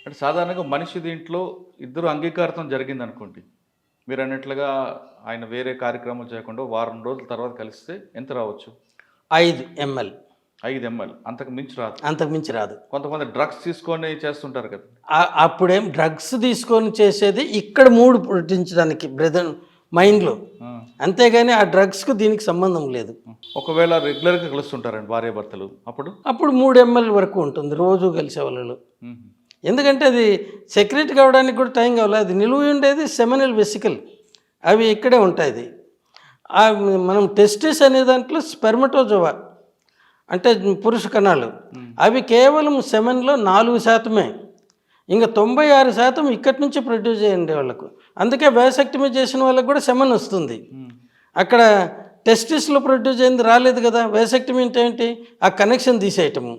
అంటే సాధారణంగా మనిషి దీంట్లో ఇద్దరు అంగీకారం జరిగిందనుకోండి. మీరన్నట్లుగా ఆయన వేరే కార్యక్రమాలు చేయకుండా వారం రోజుల తర్వాత కలిస్తే ఎంత రావచ్చు? 5 ఎంఎల్. 5 ఎంఎల్ అంతకు మించి రాదు. అంతకు మించి రాదు. కొంతమంది డ్రగ్స్ తీసుకొని చేస్తుంటారు కదా! అప్పుడేం డ్రగ్స్ తీసుకొని చేసేది ఇక్కడ మూడ్ పుట్టించడానికి బ్రదర్ మైండ్లో, ఆ! అంతేగాని ఆ డ్రగ్స్కు దీనికి సంబంధం లేదు. ఒకవేళ రెగ్యులర్‌గా కలుస్తుంటారండి భార్యాభర్తలు అప్పుడు? అప్పుడు 3 ఎంఎల్ వరకు ఉంటుంది రోజు కలిసే వాళ్ళు. హుహు. ఎందుకంటే అది సెక్రెట్ కావడానికి కూడా టైం కావాలి. అది నిలువ ఉండేది సెమినల్ వెసికల్, అవి ఇక్కడే ఉంటాయి. మనం టెస్టిస్ అనే దాంట్లో స్పెర్మటోజోవా అంటే పురుష కణాలు, అవి కేవలం సెమెన్లో 4%. ఇంకా 96% ఇక్కడి నుంచి ప్రొడ్యూస్ చేయండి వాళ్ళకు. అందుకే వ్యాసెక్టమీ చేసిన వాళ్ళకి కూడా సెమెన్ వస్తుంది. అక్కడ టెస్టిస్లో ప్రొడ్యూస్ అయింది రాలేదు కదా. వ్యాసెక్టమీ అంటే ఏంటి? ఆ కనెక్షన్ తీసేయటము.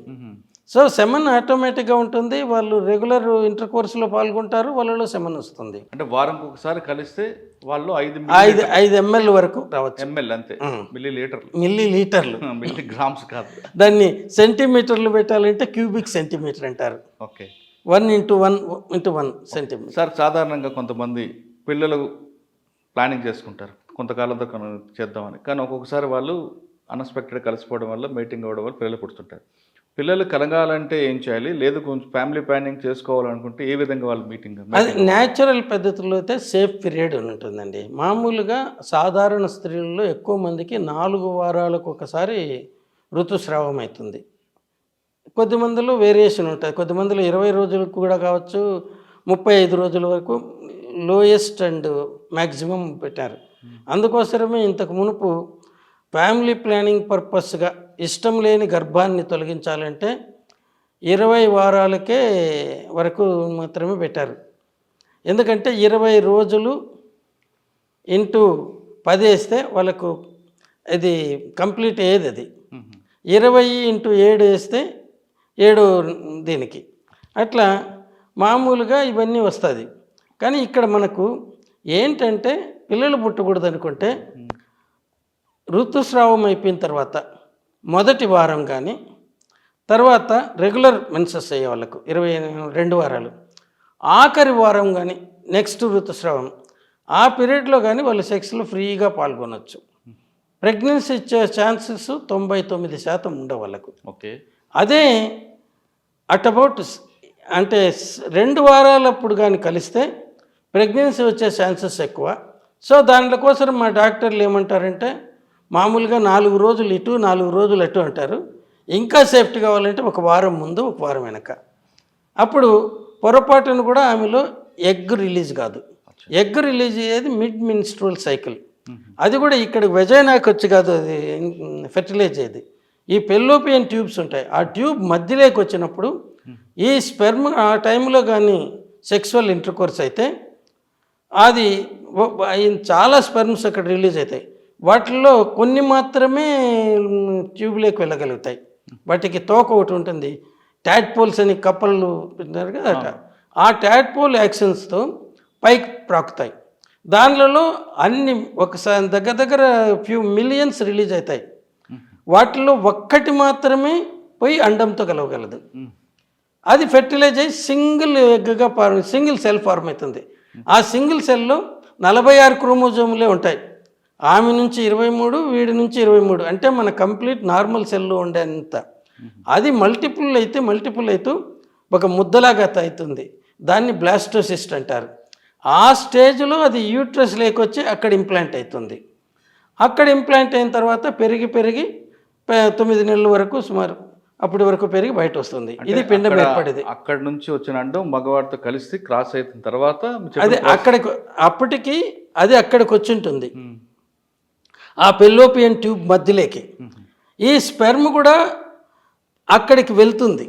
సో సెమెన్ ఆటోమేటిక్గా ఉంటుంది. వాళ్ళు రెగ్యులర్ ఇంటర్ కోర్సులో పాల్గొంటారు, వాళ్ళలో సెమెన్ వస్తుంది. అంటే వారంకి ఒకసారి కలిస్తే వాళ్ళు 5 ఎంఎల్ వరకు రావచ్చు. ఎంఎల్ అంతే. మిల్లీ లీటర్లు. మిల్లీ లీటర్లు. మిల్లీ గ్రామ్స్ కాదు. దాన్ని సెంటీమీటర్లు పెట్టాలంటే క్యూబిక్ సెంటీమీటర్ అంటారు. ఓకే. 1 సెంటీమీటర్. సార్ సాధారణంగా కొంతమంది పిల్లలు ప్లానింగ్ చేసుకుంటారు కొంతకాలంతో చేద్దామని, కానీ ఒక్కొక్కసారి వాళ్ళు అన్ఎక్స్పెక్టెడ్ కలిసిపోవడం వల్ల మీటింగ్ అవ్వడం వల్ల పిల్లలు పుడుతుంటారు. పిల్లలు కలగాలంటే ఏం చేయాలి? లేదు కొంచెం ఫ్యామిలీ ప్లానింగ్ చేసుకోవాలనుకుంటే ఏ విధంగా వాళ్ళు మీటింగ్? అది న్యాచురల్ పద్ధతిలో అయితే సేఫ్ పీరియడ్ అని ఉంటుందండి. మామూలుగా సాధారణ స్త్రీలలో ఎక్కువ మందికి 4 వారాలకు ఒకసారి ఋతుస్రావం అవుతుంది. కొద్దిమందిలో వేరియేషన్ ఉంటుంది. కొద్దిమందిలో 20 రోజులకు కూడా కావచ్చు, 35 రోజుల వరకు లోయెస్ట్ అండ్ మ్యాక్సిమం పెట్టారు. అందుకోసమే ఇంతకు మునుపు ఫ్యామిలీ ప్లానింగ్ పర్పస్గా ఇష్టం లేని గర్భాన్ని తొలగించాలంటే 20 వారాలకే వరకు మాత్రమే పెట్టారు. ఎందుకంటే 20 రోజులు ఇంటూ 10 వేస్తే వాళ్ళకు ఇది కంప్లీట్ అయ్యేది. అది 20 ఇంటూ 7 వేస్తే 7 దీనికి అట్లా మామూలుగా ఇవన్నీ వస్తుంది. కానీ ఇక్కడ మనకు ఏంటంటే పిల్లలు పుట్టకూడదు అనుకుంటే ఋతుస్రావం అయిపోయిన తర్వాత మొదటి వారం కానీ తర్వాత రెగ్యులర్ మెన్సెస్ అయ్యే వాళ్ళకు 22 వారాలు, ఆఖరి వారం కానీ నెక్స్ట్ ఋతుస్రావం, ఆ పీరియడ్లో కానీ వాళ్ళు సెక్స్లో ఫ్రీగా పాల్గొనవచ్చు. ప్రెగ్నెన్సీ ఇచ్చే ఛాన్సెస్ 99% ఉండవు వాళ్ళకు. ఓకే. అదే అట్ అబౌట్ అంటే 2 వారాలప్పుడు కానీ కలిస్తే ప్రెగ్నెన్సీ వచ్చే ఛాన్సెస్ ఎక్కువ. సో దాంట్లో కోసం మా డాక్టర్లు ఏమంటారంటే మామూలుగా 4 రోజులు ఇటు 4 రోజులు అటు అంటారు. ఇంకా సేఫ్టీ కావాలంటే 1 వారం ముందు 1 వారం వెనక. అప్పుడు పొరపాటును కూడా ఆమెలో ఎగ్ రిలీజ్ కాదు. ఎగ్ రిలీజ్ అయ్యేది మిడ్ మిన్స్ట్రువల్ సైకిల్. అది కూడా ఇక్కడ వెజైనాకి వచ్చి కాదు, అది ఫెర్టిలైజ్ అయ్యేది. ఈ పెల్లోపియన్ ట్యూబ్స్ ఉంటాయి, ఆ ట్యూబ్ మధ్యలోకి వచ్చినప్పుడు ఈ స్పెర్మ్ ఆ టైంలో కానీ సెక్సువల్ ఇంటర్కోర్స్ అయితే అది చాలా స్పెర్మ్స్ అక్కడ రిలీజ్ అవుతాయి. వాటిల్లో కొన్ని మాత్రమే ట్యూబ్లోకి వెళ్ళగలుగుతాయి. వాటికి తోక ఒకటి ఉంటుంది, ట్యాడ్పోల్స్ అని కప్పలు పెట్టినారు కదా అట. ఆ ట్యాడ్పోల్ యాక్షన్స్తో పైకి ప్రాకుతాయి. దానిలో అన్ని ఒకసారి దగ్గర ఫ్యూ మిలియన్స్ రిలీజ్ అవుతాయి. వాటిలో ఒక్కటి మాత్రమే పోయి అండంతో కలవగలదు. అది ఫెర్టిలైజ్ అయ్యి సింగిల్ ఎగ్గా సింగిల్ సెల్ ఫార్మ్ అవుతుంది. ఆ సింగిల్ సెల్లో 46 క్రోమోజోములే ఉంటాయి. ఆమె నుంచి 23, వీడి నుంచి 23, అంటే మన కంప్లీట్ నార్మల్ సెల్లో ఉండేంత. అది మల్టిపుల్ అయితే ఒక ముద్దలాగా అవుతుంది. దాన్ని బ్లాస్టోసిస్ట్ అంటారు. ఆ స్టేజ్లో అది యూట్రస్ లేకొచ్చి అక్కడ ఇంప్లాంట్ అవుతుంది. అక్కడ ఇంప్లాంట్ అయిన తర్వాత పెరిగి 9 నెలల వరకు సుమారు అప్పటి వరకు పెరిగి బయట వస్తుంది. ఇది పిండం ఏర్పడేది. అక్కడ నుంచి వచ్చిన అండం మగవాడితో కలిసి క్రాస్ అయిన తర్వాత అది అక్కడికి అప్పటికి అది అక్కడికి వచ్చి ఉంటుంది, ఆ పెల్లోపియన్ ట్యూబ్ మధ్యలోకి. ఈ స్పెర్మ్ కూడా అక్కడికి వెళ్తుంది.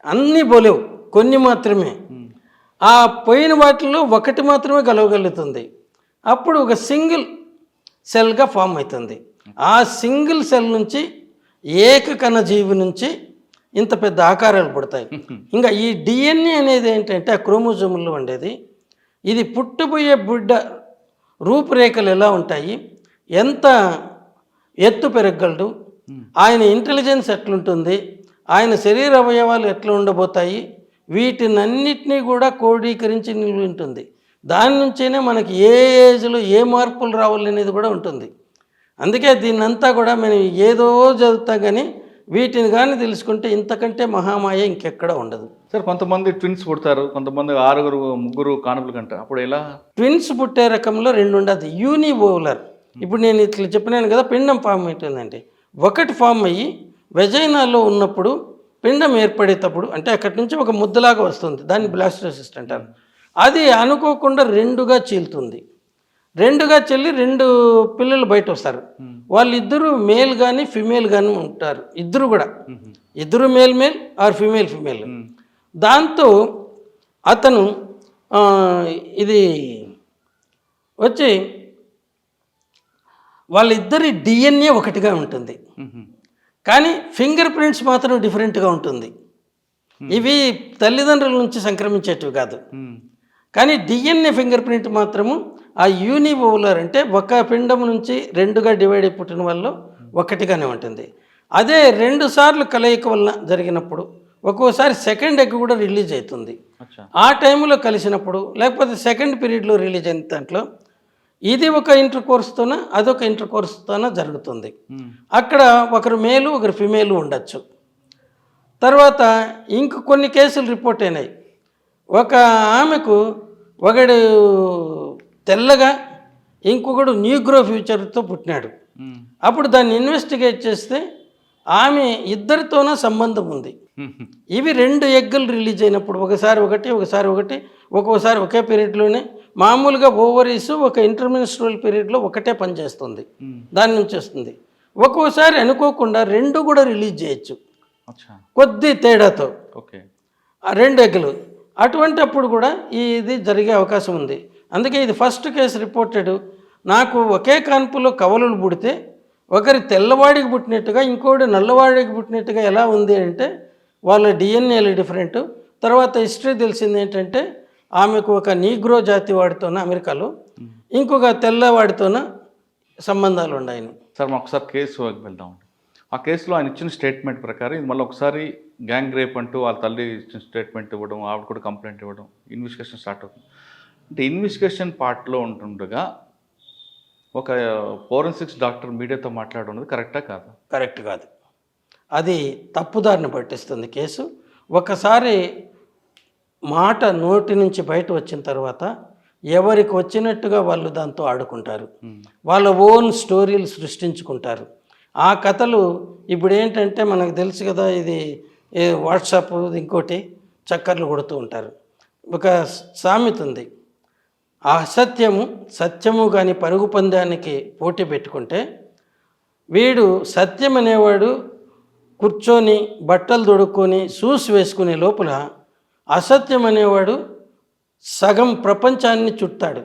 అన్నీ పోలేవు, కొన్ని మాత్రమే. ఆ పోయిన వాటిలో ఒకటి మాత్రమే కలవగలుగుతుంది. అప్పుడు ఒక సింగిల్ సెల్గా ఫామ్ అవుతుంది. ఆ సింగిల్ సెల్ నుంచి ఏకకణ జీవి నుంచి ఇంత పెద్ద ఆకారాలు పుడతాయి. ఇంకా ఈ డిఎన్ఏ అనేది ఏంటంటే ఆ క్రోమోజోముల్లో ఉండేది. ఇది పుట్టబోయే బిడ్డ రూపురేఖలు ఎలా ఉంటాయి, ఎంత ఎత్తు పెరగలడు, ఆయన ఇంటెలిజెన్స్ ఎట్లుంటుంది, ఆయన శరీర అవయవాలు ఎట్లా ఉండబోతాయి, వీటినన్నిటినీ కూడా క్రోడీకరించి నిల్వ ఉంటుంది. దాని నుంచేనే మనకి ఏ ఏజ్లో ఏ మార్పులు రావాలనేది కూడా ఉంటుంది. అందుకే దీన్నంతా కూడా మనం ఏదో చదువుతాం కానీ వీటిని కానీ తెలుసుకుంటే ఇంతకంటే మహామాయ ఇంకెక్కడ ఉండదు. సార్ కొంతమంది ట్విన్స్ పుడతారు, కొంతమంది 6 ముగ్గురు కానుపులు కంటారు, అప్పుడు ఎలా? ట్విన్స్ పుట్టే రకంలో 2 ఉండదు. యూనివోలర్, ఇప్పుడు నేను ఇట్లా చెప్పినాను కదా, పిండం ఫామ్ అవుతుందండి. ఒకటి ఫామ్ అయ్యి వెజైనాలో ఉన్నప్పుడు పిండం ఏర్పడేటప్పుడు అంటే అక్కడి నుంచి ఒక ముద్దలాగా వస్తుంది, దాన్ని బ్లాస్టోసిస్ట్ అంటారు. అది అనుకోకుండా 2గా చీలుతుంది. 2గా చెల్లి 2 పిల్లలు బయట వస్తారు. వాళ్ళిద్దరూ మేల్ కానీ ఫిమేల్ కానీ ఉంటారు. ఇద్దరు మేల్ ఆర్ ఫిమేల్. దాంతో అతను ఇది వచ్చి వాళ్ళిద్దరి డిఎన్ఏ ఒకటిగా ఉంటుంది, కానీ ఫింగర్ ప్రింట్స్ మాత్రం డిఫరెంట్గా ఉంటుంది. ఇవి తల్లిదండ్రుల నుంచి సంక్రమించేటివి కాదు, కానీ డిఎన్ఏ ఫింగర్ ప్రింట్ మాత్రము ఆ యూనివోలర్ అంటే ఒక పిండం నుంచి 2గా డివైడ్ అయి పుట్టిన వాళ్ళు ఒకటిగానే ఉంటుంది. అదే 2 సార్లు కలయిక వలన జరిగినప్పుడు ఒక్కోసారి సెకండ్ ఎగ్ కూడా రిలీజ్ అవుతుంది. ఆ టైంలో కలిసినప్పుడు లేకపోతే సెకండ్ పీరియడ్లో రిలీజ్ అయిన దాంట్లో ఇది ఒక ఇంటర్ కోర్స్తోన అదొక ఇంటర్ కోర్స్తోన జరుగుతుంది. అక్కడ ఒకరు మేలు ఒకరు ఫిమేలు ఉండొచ్చు. తర్వాత ఇంక కొన్ని కేసులు రిపోర్ట్ అయినాయి. ఒక ఆమెకు ఒకడు తెల్లగా ఇంకొకడు న్యూగ్రో ఫ్యూచర్తో పుట్టినాడు. అప్పుడు దాన్ని ఇన్వెస్టిగేట్ చేస్తే ఆమె ఇద్దరితోన సంబంధం ఉంది. ఇవి 2 ఎగ్గులు రిలీజ్ అయినప్పుడు ఒకసారి ఒకటి ఒక్కోసారి ఒకే పీరియడ్లోనే మామూలుగా ఓవరీస్ ఒక ఇంటర్మినిస్ట్రల్ పీరియడ్లో ఒకటే పనిచేస్తుంది, దాని నుంచి వస్తుంది. ఒక్కోసారి అనుకోకుండా 2 కూడా రిలీజ్ చేయొచ్చు కొద్ది తేడాతో, 2 ఎగ్గులు. అటువంటి అప్పుడు కూడా ఇది జరిగే అవకాశం ఉంది. అందుకే ఇది ఫస్ట్ కేసు రిపోర్టెడ్. నాకు ఒకే కాన్పులో కవలలు పుడితే ఒకరి తెల్లవాడికి పుట్టినట్టుగా ఇంకోటి నల్లవాడికి పుట్టినట్టుగా ఎలా ఉంది అంటే వాళ్ళ డిఎన్ఏలు డిఫరెంట్. తర్వాత హిస్టరీ తెలిసింది ఏంటంటే ఆమెకు ఒక నీగ్రో జాతి వాడితోన అమెరికాలో ఇంకొక తెల్లవాడితోన సంబంధాలు ఉన్నాయని. సార్ మాకు ఒకసారి కేసు వెళ్దాం. ఆ కేసులో ఆయన ఇచ్చిన స్టేట్మెంట్ ప్రకారం ఇది మళ్ళీ ఒకసారి గ్యాంగ్ రేప్ అంటూ వాళ్ళ తల్లి ఇచ్చిన స్టేట్మెంట్ ఇవ్వడం, ఆవిడ కూడా కంప్లైంట్ ఇవ్వడం, ఇన్వెస్టిగేషన్ స్టార్ట్ అవుతుంది. అంటే ఇన్వెస్టిగేషన్ పార్ట్లో ఉంటుండగా ఒక ఫోరెన్సిక్స్ డాక్టర్ మీడియాతో మాట్లాడున్నది కరెక్టా కాదు? కరెక్ట్ కాదు, అది తప్పుదారిని పట్టిస్తుంది కేసు. ఒకసారి మాట నోటి నుంచి బయట వచ్చిన తర్వాత ఎవరికి వచ్చినట్టుగా వాళ్ళు దాంతో ఆడుకుంటారు, వాళ్ళ ఓన్ స్టోరీలు సృష్టించుకుంటారు. ఆ కథలు ఇప్పుడు ఏంటంటే మనకు తెలుసు కదా, ఇది వాట్సాప్ ఇంకోటి చక్కర్లు కొడుతూ ఉంటారు. ఒక సామెత ఉంది, అసత్యము సత్యము కానీ పరుగు పందానికి పోటీ పెట్టుకుంటే వీడు సత్యం అనేవాడు కూర్చొని బట్టలు తొడుక్కొని షూస్ వేసుకునే లోపల అసత్యం అనేవాడు సగం ప్రపంచాన్ని చుట్టాడు.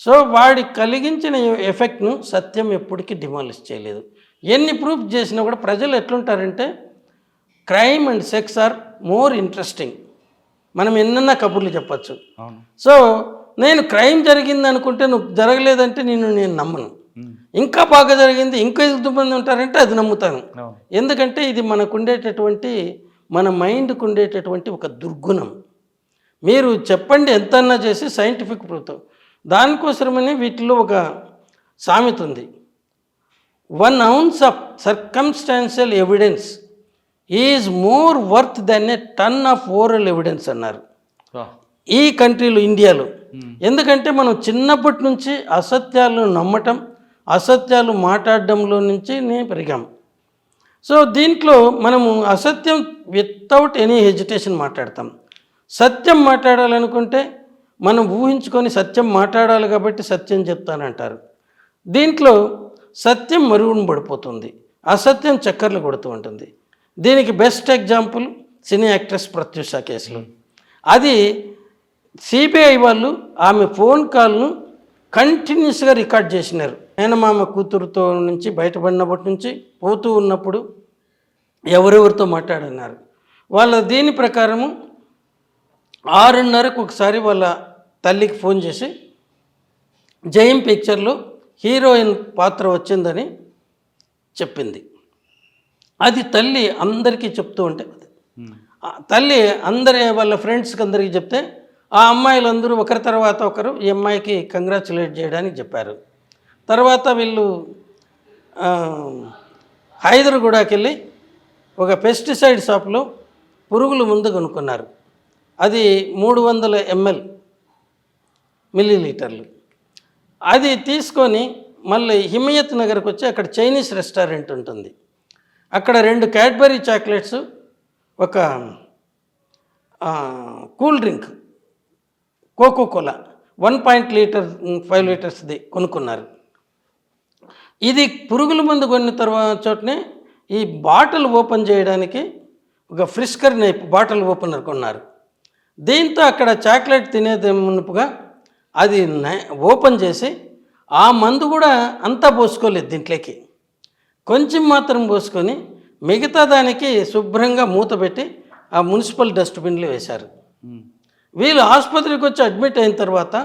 సో వాడి కలిగించిన ఎఫెక్ట్ను సత్యం ఎప్పటికీ డిమాలిష్ చేయలేదు. ఎన్ని ప్రూఫ్ చేసినా కూడా ప్రజలు ఎట్లుంటారంటే crime and sex are more interesting. మనం ఎన్నన్నా కబుర్లు చెప్పచ్చు. సో నేను క్రైమ్ జరిగింది అనుకుంటే నువ్వు జరగలేదంటే నేను నమ్మను. ఇంకా బాగా జరిగింది ఇంకా ఎంతమంది ఉంటారంటే అది నమ్ముతాను. ఎందుకంటే ఇది మనకు ఉండేటటువంటి మన మైండ్కు ఉండేటటువంటి ఒక దుర్గుణం. మీరు చెప్పండి ఎంతన్నా చేసి సైంటిఫిక్ ప్రూఫ్, దానికోసమని వీటిలో ఒక సామెత ఉంది, 1 ounce of circumstantial evidence is more worth than a ton of oral evidence అన్నారు ఈ కంట్రీలో, ఇండియాలో. ఎందుకంటే మనం చిన్నప్పటి నుంచి అసత్యాలను నమ్మటం, అసత్యాలు మాట్లాడడంలో నుంచి పెరిగాం. సో దీంట్లో మనము అసత్యం వితౌట్ ఎనీ హెజిటేషన్ మాట్లాడతాం. సత్యం మాట్లాడాలనుకుంటే మనం ఊహించుకొని సత్యం మాట్లాడాలి కాబట్టి సత్యం చెప్తానంటారు. దీంట్లో సత్యం మరుగున పడిపోతుంది, అసత్యం చక్కర్లు కొడుతూ ఉంటుంది. దీనికి బెస్ట్ ఎగ్జాంపుల్ సినీ యాక్ట్రెస్ ప్రత్యూష కేసులో. అది సిబిఐ వాళ్ళు ఆమె ఫోన్ కాల్ను కంటిన్యూస్గా రికార్డ్ చేసినారు. మేనమామ కూతురుతో నుంచి బయటపడినప్పటి నుంచి పోతూ ఉన్నప్పుడు ఎవరెవరితో మాట్లాడన్నారు. వాళ్ళ దీని ప్రకారము 6:30కు ఒకసారి వాళ్ళ తల్లికి ఫోన్ చేసి జయం పిక్చర్లో హీరోయిన్ పాత్ర వచ్చిందని చెప్పింది. అది తల్లి అందరికీ చెప్తూ ఉంటే తల్లి అందరి వాళ్ళ ఫ్రెండ్స్కి అందరికీ చెప్తే ఆ అమ్మాయిలందరూ ఒకరి తర్వాత ఒకరు ఈ అమ్మాయికి కంగ్రాచులేట్ చేయడానికి చెప్పారు. తర్వాత వీళ్ళు హైదరాబాద్కి వెళ్ళి ఒక పెస్టిసైడ్ షాప్లో పురుగుల మందు కొనుక్కున్నారు. అది 300 ml మిల్లీలీటర్లు. అది తీసుకొని మళ్ళీ హిమయత్ నగర్కి వచ్చి అక్కడ చైనీస్ రెస్టారెంట్ ఉంటుంది. అక్కడ 2 క్యాడ్బరీ చాక్లెట్స్, ఒక కూల్ డ్రింక్ కోకోకోలా 1.5 లీటర్స్ది కొనుక్కున్నారు. ఇది పురుగుల మందు కొన్న తర్వాత చోటనే ఈ బాటిల్ ఓపెన్ చేయడానికి ఒక ఫ్రిస్కర్ నైప్ బాటిల్ ఓపెనర్ కొన్నారు. దీంతో అక్కడ చాక్లెట్ తినేది మునుపుగా అది ఓపెన్ చేసి ఆ మందు కూడా అంతా పోసుకోలేదు, దీంట్లోకి కొంచెం మాత్రం పోసుకొని మిగతా దానికి శుభ్రంగా మూత పెట్టి ఆ మున్సిపల్ డస్ట్బిన్లో వేశారు. వీళ్ళు ఆసుపత్రికి వచ్చి అడ్మిట్ అయిన తర్వాత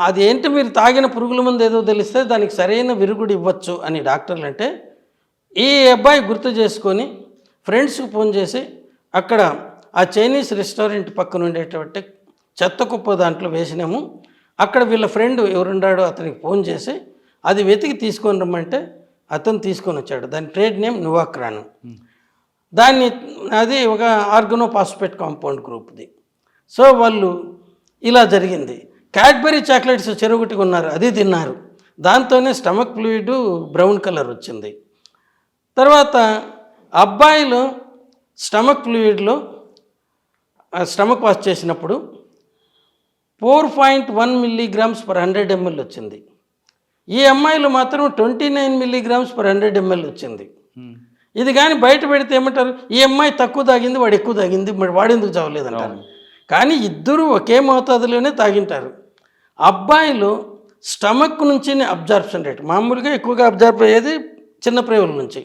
అది ఏంటి మీరు తాగిన పురుగుల మందు ఏదో తెలిస్తే దానికి సరైన విరుగుడు ఇవ్వచ్చు అని డాక్టర్లు అంటే, ఈ అబ్బాయి గుర్తు చేసుకొని ఫ్రెండ్స్కి ఫోన్ చేసి అక్కడ ఆ చైనీస్ రెస్టారెంట్ పక్కన ఉండేటువంటి చెత్త కుప్ప దాంట్లో వేసినాము, అక్కడ వీళ్ళ ఫ్రెండ్ ఎవరున్నాడో అతనికి ఫోన్ చేసి అది వెతికి తీసుకొని రమ్మంటే అతను తీసుకొని వచ్చాడు. దాని ట్రేడ్ నేమ్ నువాక్రాన్. దాన్ని అది ఒక ఆర్గనోపాస్పేట్ కాంపౌండ్ గ్రూప్ది. సో వాళ్ళు ఇలా జరిగింది. క్యాడ్బరీ చాక్లెట్స్ చెరువుటి కొన్నారు, అది తిన్నారు. దాంతోనే స్టమక్ ఫ్లూయిడ్ బ్రౌన్ కలర్ వచ్చింది. తర్వాత అబ్బాయిలు స్టమక్ ఫ్లూయిడ్లో స్టమక్ వాష్ చేసినప్పుడు 4.1 mg/100 ml వచ్చింది. ఈ అమ్మాయిలు మాత్రం 29 mg/100 ml వచ్చింది. ఇది కానీ బయట పెడితే ఏమంటారు, ఈ అమ్మాయి తక్కువ తాగింది, వాడు ఎక్కువ తాగింది, వాడెందుకు చావలేదంటారు. కానీ ఇద్దరు ఒకే మోతాదులోనే తాగింటారు. అబ్బాయిలు స్టమక్ నుంచి అబ్జార్ప్షన్ రేట్ మామూలుగా ఎక్కువగా అబ్జార్బ్ అయ్యేది చిన్న ప్రేవుల నుంచి,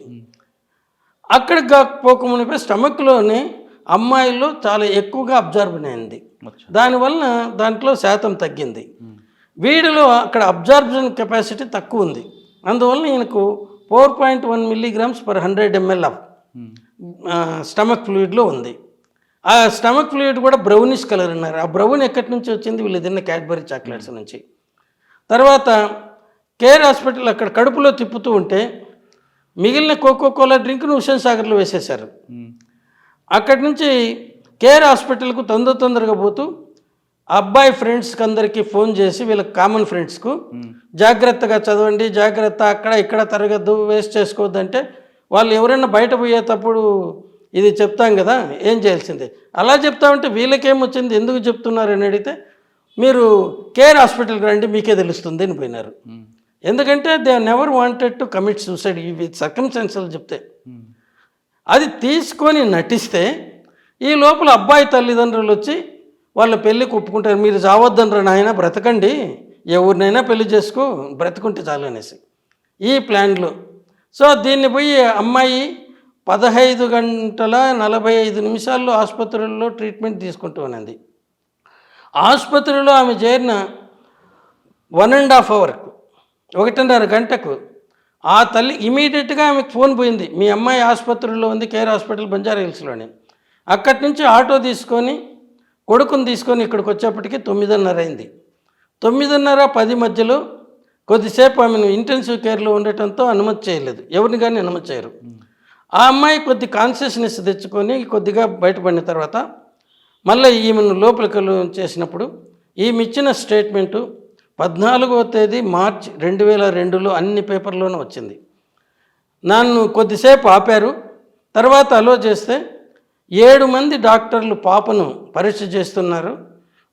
అక్కడికి కాకపోకమునిపై స్టమక్లోనే అమ్మాయిల్లో చాలా ఎక్కువగా అబ్జార్బ్ అయింది. దానివల్ల దాంట్లో శాతం తగ్గింది. వీడిలో అక్కడ అబ్జార్బ్షన్ కెపాసిటీ తక్కువ ఉంది. అందువల్ల ఈయనకు 4.1 mg/100 ml ఆఫ్ స్టమక్ ఫ్లూయిడ్లో ఉంది. ఆ స్టమక్ ఫ్లూయిడ్ కూడా బ్రౌనిష్ కలర్ ఉన్నారు. ఆ బ్రౌన్ ఎక్కడి నుంచి వచ్చింది, వీళ్ళు తిన్న క్యాడ్బరీ చాక్లెట్స్ నుంచి. తర్వాత కేర్ హాస్పిటల్ అక్కడ కడుపులో తిప్పుతూ ఉంటే మిగిలిన కోకోకోలా డ్రింక్ను హుస్సేన్ సాగర్లో వేసేశారు. అక్కడి నుంచి కేర్ హాస్పిటల్కు తొందరగా పోతూ అబ్బాయి ఫ్రెండ్స్కి అందరికీ ఫోన్ చేసి వీళ్ళకి కామన్ ఫ్రెండ్స్కు జాగ్రత్తగా చదవండి, జాగ్రత్త, అక్కడ ఇక్కడ తరగద్దు, వేస్ట్ చేసుకోవద్దు అంటే వాళ్ళు ఎవరైనా బయట పోయేటప్పుడు ఇది చెప్తాం కదా, ఏం చేయాల్సిందే అలా చెప్తామంటే వీళ్ళకేమొచ్చింది, ఎందుకు చెప్తున్నారు అని అడిగితే మీరు కేర్ హాస్పిటల్కి రండి మీకే తెలుస్తుంది అని పోయినారు. ఎందుకంటే they never wanted to commit suicide. ఇవి సర్కమ్స్టాన్సెస్ చెప్తే అది తీసుకొని నటిస్తే ఈ లోపల అబ్బాయి తల్లిదండ్రులు వచ్చి వాళ్ళ పెళ్ళికి ఒప్పుకుంటారు. మీరు చావద్దనరా నాయన, బ్రతకండి, ఎవరినైనా పెళ్లి చేసుకో, బ్రతుకుంటే చాలు అనేసి ఈ ప్లాన్లో. సో దీన్ని పోయి అమ్మాయి 15 గంటల 45 నిమిషాల్లో ఆసుపత్రుల్లో ట్రీట్మెంట్ తీసుకుంటూ ఉన్నది. ఆసుపత్రిలో ఆమె చేరిన 1.5 అవర్కు 1.5 గంటకు ఆ తల్లి ఇమీడియట్గా ఆమెకు ఫోన్ పోయింది, మీ అమ్మాయి ఆసుపత్రిలో ఉంది, కేర్ హాస్పిటల్ బంజారా హిల్స్లోని. అక్కడి నుంచి ఆటో తీసుకొని కొడుకుని తీసుకొని ఇక్కడికి వచ్చేప్పటికి 9:30 అయింది. 9:30-10 మధ్యలో కొద్దిసేపు ఆమెను ఇంటెన్సివ్ కేర్లో ఉండటంతో అనుమతి చేయలేదు, ఎవరిని కానీ అనుమతి చేయరు. ఆ అమ్మాయి కొద్ది కాన్షియస్నెస్ తెచ్చుకొని కొద్దిగా బయటపడిన తర్వాత మళ్ళీ ఈమెను లోపలికి చేసినప్పుడు ఈమె ఇచ్చిన స్టేట్మెంటు 14వ తేదీ మార్చి 2002లో అన్ని పేపర్లోనూ వచ్చింది. నన్ను కొద్దిసేపు ఆపారు, తర్వాత అలో చేస్తే 7 మంది డాక్టర్లు పాపను పరీక్ష చేస్తున్నారు.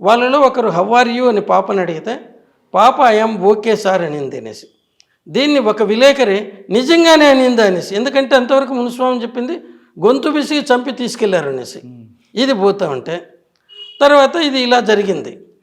వాళ్ళలో ఒకరు హౌ ఆర్ యూ అని పాపను అడిగితే పాప ఐఎమ్ ఓకే సార్ అనింది అనేసి. దీన్ని ఒక విలేకరి నిజంగానే అనింది అనేసి, ఎందుకంటే అంతవరకు మునుస్వామి చెప్పింది గొంతు విసిగి చంపి తీసుకెళ్లారు అనేసి. ఇది పోతా ఉంటే తర్వాత ఇది ఇలా జరిగింది.